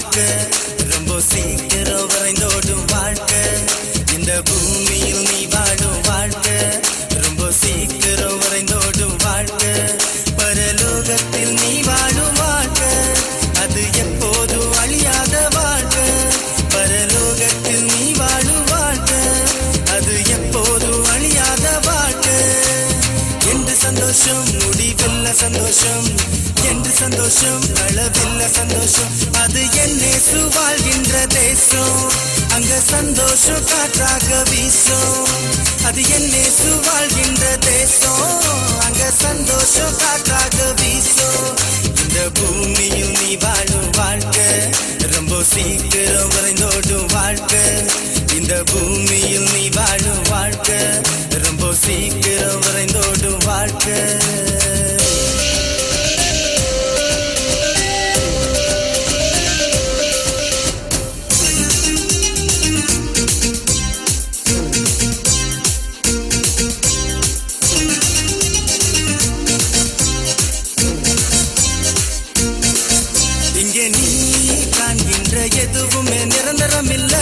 வாழ்க்கை ரொம்ப சீக்கிரம் விரைந்தோடும் வாழ்க்கை இந்த பூமியில் நீ வாழும் வாழ்க்கை ரொம்ப சீக்கிரம் விரைந்தோடும் வாழ்க்கை பரலோகத்தில் நீ வாழும் வாழ்க்கை அது எப்போதும் அழியாத வாழ்க்கை பரலோகத்தில் நீ வாழும் வாழ்க்கை அது எப்போதும் அழியாத வாழ்க்கை என்று சந்தோஷம் முடிவில்ல சந்தோஷம் என்று சந்தோஷம் அளவில்ல சந்தோஷம் அது என்னேசு வாழ்கின்ற தேசம் அங்க சந்தோஷம் காற்றாக வீசும் அது என்னேசு வாழ்கின்ற தேசம் அங்க சந்தோஷம் காற்றாக வீசும் இந்த பூமியில் நீ வாழும் வாழ்க்கை ரொம்ப சீக்கிரம் விரைந்தோடும் வாழ்க்கை இந்த பூமியில் நீ வாழும் வாழ்க்கை ரொம்ப சீக்கிரம் விரைந்தோடும் வாழ்க்கை இங்கே நீ காண்கின்ற எதுவுமே நிரந்தரம் இல்ல